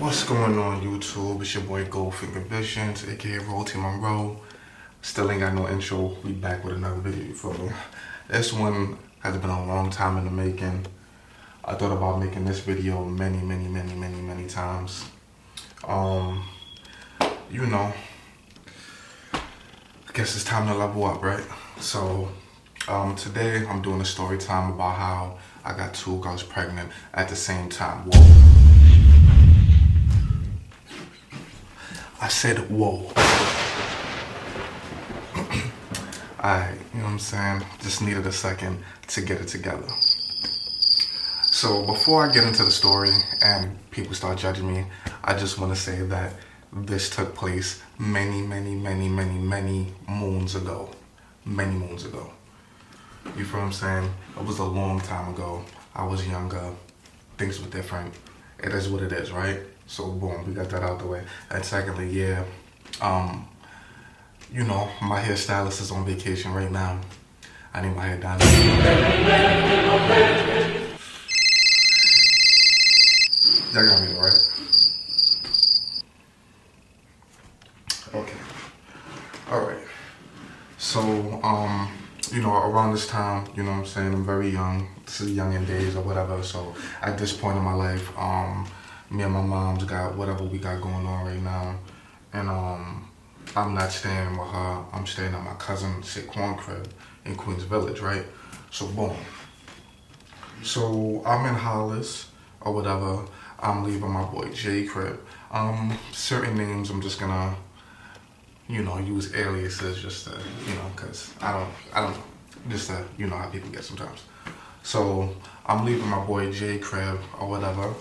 What's going on YouTube? It's your boy Goldfinger Visions, aka Royalty Monroe. Still ain't got no intro. We back with another video for me. This one has been a long time in the making. I thought about making this video many times. You know, I guess it's time to level up, right? So, today I'm doing a story time about how I got 2 girls pregnant at the same time. Whoa. I said, whoa. Alright, you know what I'm saying? Just needed a second to get it together. So before I get into the story and people start judging me, I just want to say that this took place many moons ago. Many moons ago. You feel what I'm saying? It was a long time ago. I was younger. Things were different. It is what it is, right? So boom, we got that out the way. And secondly, yeah, you know, my hairstylist is on vacation right now. I need my hair done. Y'all got me, right? Okay. Alright. So, you know, around this time, you know what I'm saying, I'm very young. This is young in days or whatever. So at this point in my life, me and my mom's got whatever we got going on right now. And I'm not staying with her. I'm staying at my cousin Saquon crib in Queens Village, right? So boom. So I'm in Hollis or whatever. I'm leaving my boy Jay crib. Certain names I'm just gonna, you know, use aliases just to, you know, cause I don't know. Just to, you know how people get sometimes. So I'm leaving my boy Jay crib or whatever.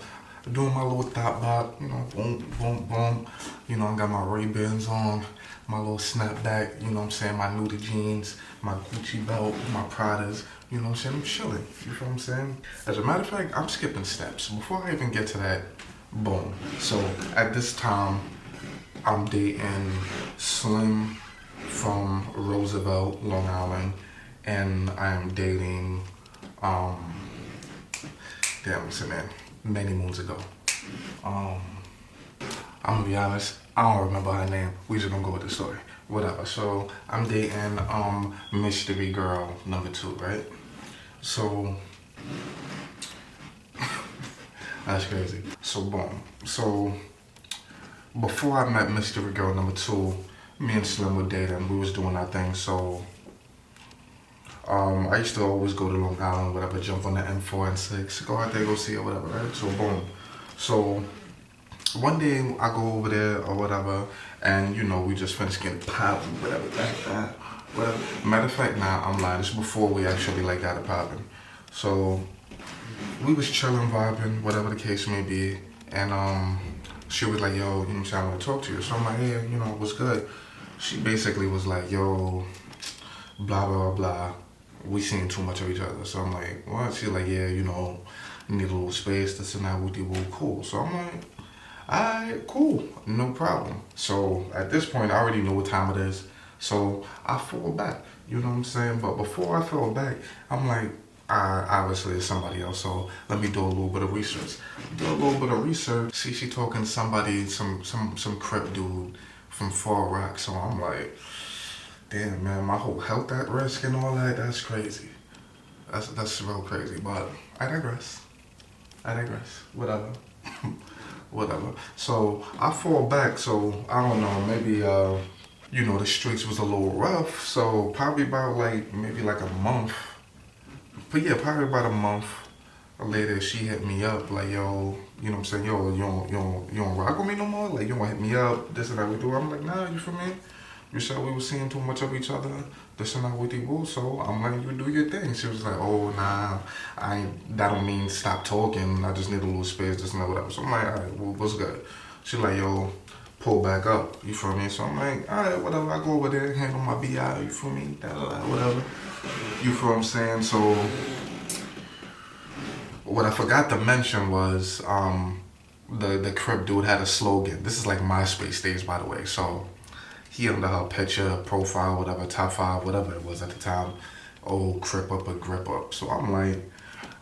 Doing my little thought bop, you know, boom. You know, I got my Ray-Bans on, my little snapback, you know what I'm saying, my Nuda jeans, my Gucci belt, my Pradas, you know what I'm saying, I'm chilling, you feel what I'm saying? As a matter of fact, I'm skipping steps. Before I even get to that, boom. So at this time, I'm dating Slim from Roosevelt, Long Island, and I'm dating, what's her name? Many moons ago. I'm gonna be honest, I don't remember her name. We just gonna go with the story. Whatever. So I'm dating mystery girl number 2, right? So that's crazy. So boom. So before I met mystery girl number 2, me and Slim were dating. We was doing our thing. So I used to always go to Long Island, whatever, jump on the M4 and 6, go out there, go see her, whatever, right? So boom. So one day I go over there or whatever, and you know, we just finished getting popping, whatever, whatever. Matter of fact, nah, I'm lying. This is before we actually like got it popping. So we was chilling, vibing, whatever the case may be, and she was like, yo, you know what I'm saying, I want to talk to you. So I'm like, hey, you know, what's good? She basically was like, yo, blah blah. We seen too much of each other. So I'm like, what? She's like, yeah, you know, need a little space, this and that, cool. So I'm like, alright, cool, no problem. So at this point, I already know what time it is. So I fall back, you know what I'm saying? But before I fell back, I'm like, obviously it's somebody else, so let me do a little bit of research. See, she talking to somebody, some crip dude from Far Rock. So I'm like, damn, man, my whole health at risk and all that, that's crazy. That's real crazy, but I digress. Whatever. Whatever. So I fall back, so I don't know, maybe, you know, the streets was a little rough, so probably about maybe like a month. But yeah, probably about a month later, she hit me up, like, yo, you know what I'm saying, yo, you don't rock with me no more? Like, you don't hit me up, this and that, we do. I'm like, nah, you feel me? You said we were seeing too much of each other, this and that with you, so I'm letting you do your thing. She was like, oh, nah, that don't mean stop talking, I just need a little space, this and that, whatever. So I'm like, all right, well, what's good? She like, yo, pull back up, you feel me? So I'm like, all right, whatever, I go over there, handle my BI, you feel me? Whatever, you feel what I'm saying? So what I forgot to mention was the crib dude had a slogan. This is like MySpace days, by the way, so he under her picture, profile, whatever, top 5, whatever it was at the time. Oh, crip up or grip up. So I'm like,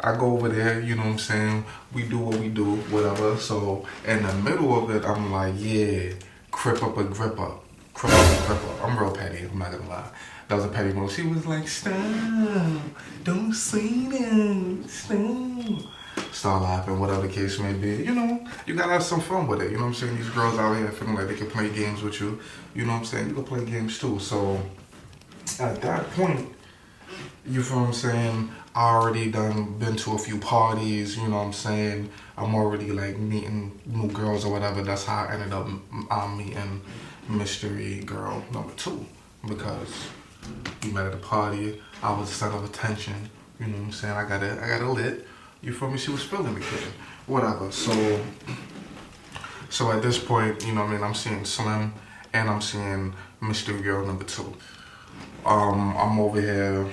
I go over there, you know what I'm saying? We do what we do, whatever. So in the middle of it, I'm like, yeah, crip up a grip up. Crip up a grip up. I'm real petty, I'm not gonna lie. That was a petty move. She was like, stop, don't say that, stop. Start laughing, whatever the case may be. You know, you gotta have some fun with it. You know what I'm saying? These girls out here feeling like they can play games with you. You know what I'm saying? You can play games too. So at that point, you feel what I'm saying? I already done been to a few parties, you know what I'm saying? I'm already like meeting new girls or whatever. That's how I ended up meeting mystery girl number 2. Because we met at a party, I was the center of attention, you know what I'm saying? I got it lit. You feel me? She was feeling me, kid. Whatever. So at this point, you know what I mean, I'm seeing Slim and I'm seeing mystery girl number 2. I'm over here.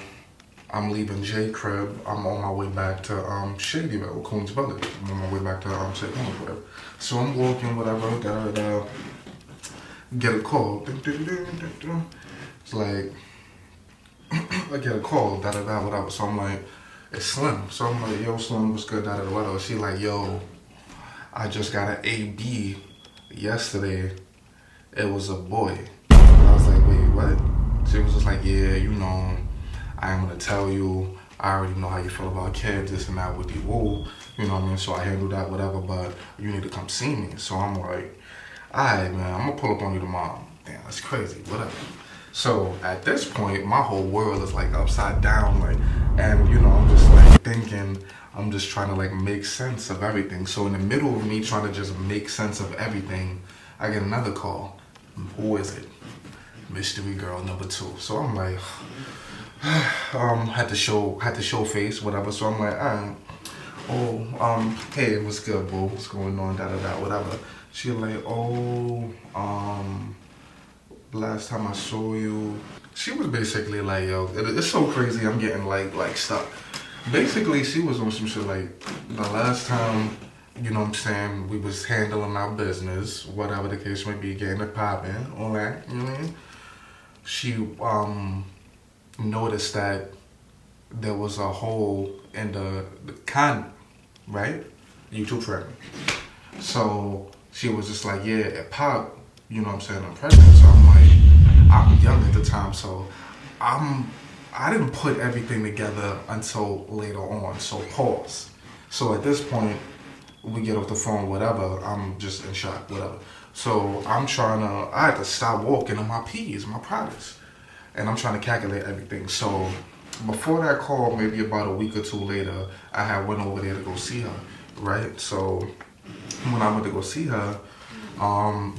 I'm leaving J crib. I'm on my way back to Shadyville, Queens Village. I'm on my way back to St. Louis crib. So I'm walking, whatever. Get a call. It's like I get a call. Whatever. So I'm like, it's Slim. So I'm like, yo, Slim, what's good? Whatever. She like, yo, I just got an AB yesterday. It was a boy. I was like, wait, what? She was just like, yeah, you know, I am gonna tell you, I already know how you feel about kids, this and that with the woo. You know what I mean? So I handled that, whatever, but you need to come see me. So I'm like, alright, man, I'm gonna pull up on you tomorrow. Damn, that's crazy, whatever. So at this point, my whole world is like upside down, like, and you know, I'm just like thinking, I'm just trying to like make sense of everything. So in the middle of me trying to just make sense of everything, I get another call. Who is it? Mystery girl number 2. So I'm like, had to show face, whatever. So I'm like, hey, what's good, boo? What's going on? Whatever. She like, last time I saw you. She was basically like, yo, it's so crazy. I'm getting like stuck. Basically, she was on some shit like the last time. You know what I'm saying? We was handling our business, whatever the case may be, getting it popping, all that. You know what I mean? She noticed that there was a hole in the condom, right? YouTube friend. So she was just like, yeah, it popped, you know what I'm saying, I'm pregnant. So I'm like, I'm young at the time, so I didn't put everything together until later on, so pause. So at this point, we get off the phone, whatever, I'm just in shock, whatever. So I had to stop walking on my P's, my products. And I'm trying to calculate everything. So before that call, maybe about a week or 2 later, I had went over there to go see her, right? So when I went to go see her,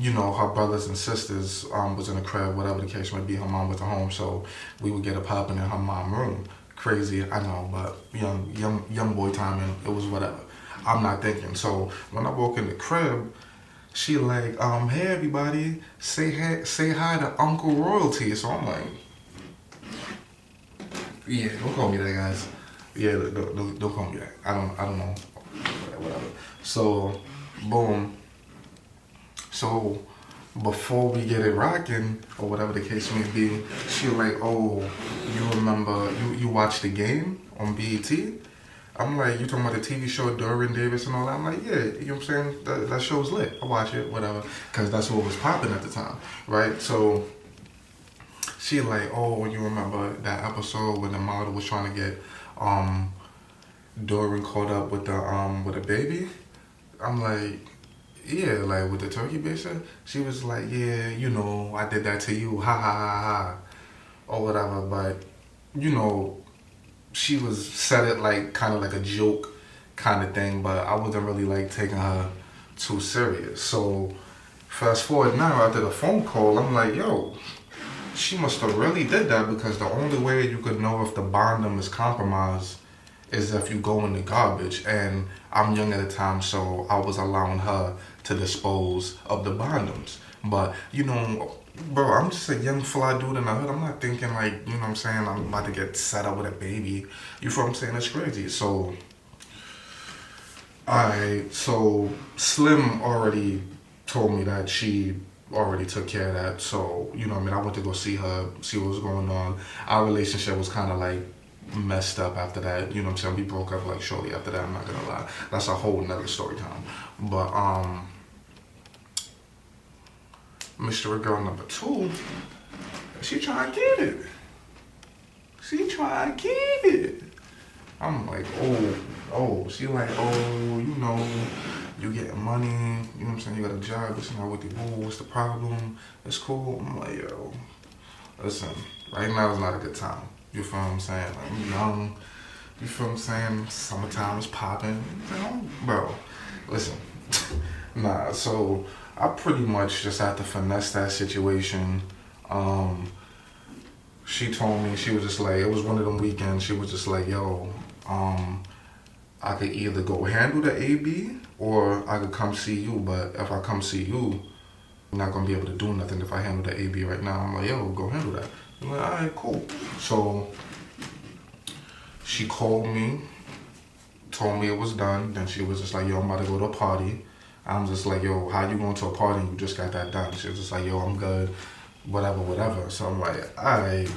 you know, her brothers and sisters was in the crib, whatever the case might be. Her mom was at home, so we would get it popping in her mom's room. Crazy, I know, but young boy timing, it was whatever. I'm not thinking. So when I walk in the crib, she like, hey everybody, say hi to Uncle Royalty. So I'm like, yeah, don't call me that, guys. Yeah, don't call me that. I don't know, whatever. So, boom. So before we get it rocking or whatever the case may be, she like, oh, you remember you watched the game on BET? I'm like, you talking about the TV show Dorian Davis and all that? I'm like, yeah, you know what I'm saying? That show's lit. I watch it, whatever, because that's what was popping at the time, right? So she like, oh, you remember that episode when the model was trying to get Dorian caught up with the baby? I'm like, yeah, like with the turkey baster. She was like, yeah, you know, I did that to you, ha ha ha ha, or whatever. But you know, she was said it like kind of like a joke kind of thing, but I wasn't really like taking her too serious. So fast forward now after the phone call, I'm like, yo, she must have really did that, because the only way you could know if the bondom is compromised is if you go in the garbage. And I'm young at the time, so I was allowing her to dispose of the bondoms. But you know, bro, I'm just a young fly dude in the hood. I'm not thinking like, you know what I'm saying, I'm about to get set up with a baby. You feel what I'm saying? It's crazy. So, alright, so Slim already told me that she already took care of that. So, you know what I mean, I went to go see her, see what was going on. Our relationship was kind of like messed up after that. You know what I'm saying? We broke up like shortly after that. I'm not gonna lie. That's a whole nother story time. But mystery girl number 2, she trying to get it. She trying to get it. I'm like, oh. She like, oh, you know, you getting money. You know what I'm saying? You got a job. It's not with the boo. What's the problem? It's cool. I'm like, yo, listen. Right now is not a good time. You feel what I'm saying? Like, I'm young. You feel what I'm saying? Summertime is popping. You know? Bro, listen. Nah, so I pretty much just had to finesse that situation. She told me, she was just like, it was one of them weekends, she was just like, yo, I could either go handle the AB or I could come see you, but if I come see you, I'm not gonna be able to do nothing if I handle the AB right now. I'm like, yo, go handle that. I'm like, all right, cool. So she called me, told me it was done. Then she was just like, yo, I'm about to go to a party. I'm just like, yo, how you going to a party and you just got that done? She was just like, yo, I'm good, whatever. So I'm like, all right,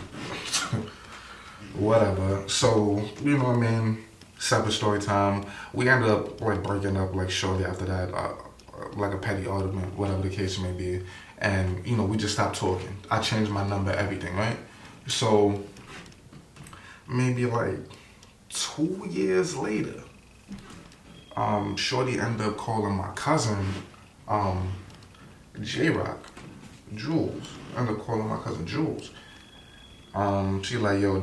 whatever. So, you know what I mean? Separate story time. We ended up like breaking up like shortly after that, like a petty argument, whatever the case may be. And, you know, we just stopped talking. I changed my number, everything, right? So maybe like 2 years later, Shorty ended up calling my cousin, J-Rock, Jules. Ended up calling my cousin Jules. She like, yo,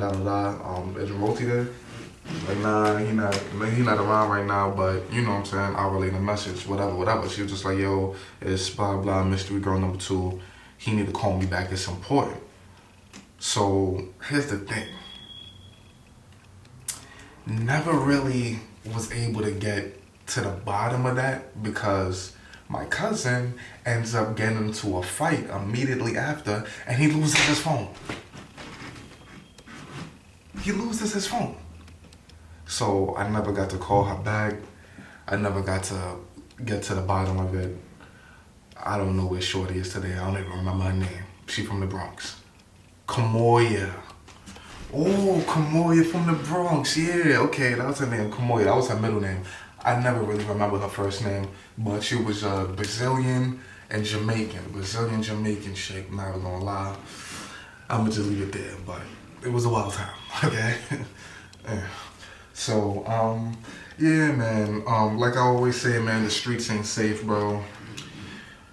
is Roti there? Like, nah, he not around right now, but you know what I'm saying, I'll relay the message, whatever. She was just like, yo, it's blah, blah, mystery girl number 2. He need to call me back, it's important. So, here's the thing. Never really was able to get to the bottom of that because my cousin ends up getting into a fight immediately after and he loses his phone. So I never got to call her back. I never got to get to the bottom of it. I don't know where Shorty is today. I don't even remember her name. She from the Bronx. Kamoya. Oh, Kamoya from the Bronx. Yeah, okay, that was her name. Kamoya, that was her middle name. I never really remember her first name, but she was Brazilian and Jamaican. Brazilian, Jamaican chick, not gonna lie. I'ma just leave it there, but it was a wild time, okay? Yeah. So, yeah, man, like I always say, man, the streets ain't safe, bro.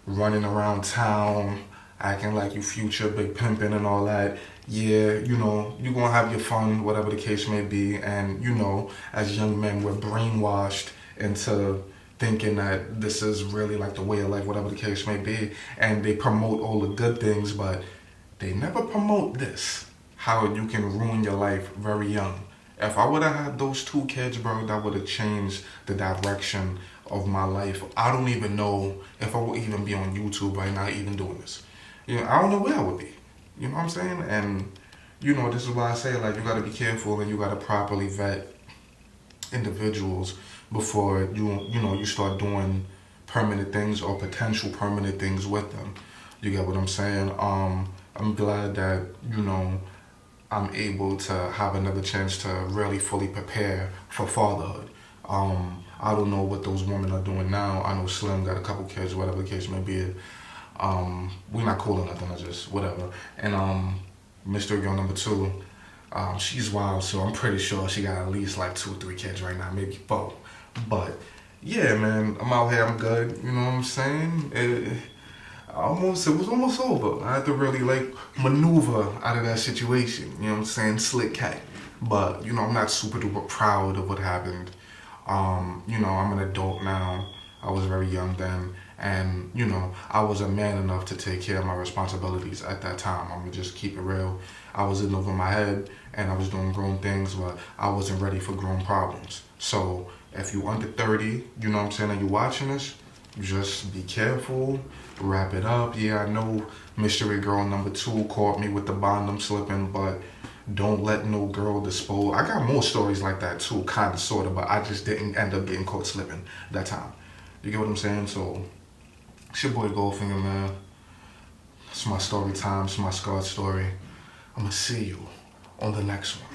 Running around town, acting like you Future, big pimping and all that. Yeah, you know, you gonna have your fun, whatever the case may be. And, you know, as young men, we're brainwashed into thinking that this is really like the way of life, whatever the case may be. And they promote all the good things, but they never promote this, how you can ruin your life very young. If I would have had those 2 kids, bro, that would have changed the direction of my life. I don't even know if I would even be on YouTube right now even doing this. You know, I don't know where I would be. You know what I'm saying? And, you know, this is why I say, like, you got to be careful and you got to properly vet individuals before you start doing permanent things or potential permanent things with them. You get what I'm saying? I'm glad that, you know, I'm able to have another chance to really fully prepare for fatherhood. I don't know what those women are doing now. I know Slim got a couple kids, whatever the case may be. We're not cool or nothing, I just, whatever. And Mystery Girl number 2, she's wild, so I'm pretty sure she got at least like 2 or 3 kids right now, maybe 4. But yeah, man, I'm out here, I'm good, you know what I'm saying? It was almost over. I had to really like maneuver out of that situation, you know what I'm saying? Slick cat. But, you know, I'm not super duper proud of what happened. You know, I'm an adult now. I was very young then. And, you know, I was a man enough to take care of my responsibilities at that time. I'm gonna just keep it real. I was in over my head and I was doing grown things, but I wasn't ready for grown problems. So if you under 30, you know what I'm saying, and you watching this, just be careful, wrap it up. Yeah, I know Mystery Girl number 2 caught me with the bond I'm slipping, but don't let no girl dispose. I got more stories like that too, kind of, sort of, but I just didn't end up getting caught slipping that time. You get what I'm saying? So, it's your boy Goldfinger, man. It's my story time. It's my scarred story. I'm going to see you on the next one.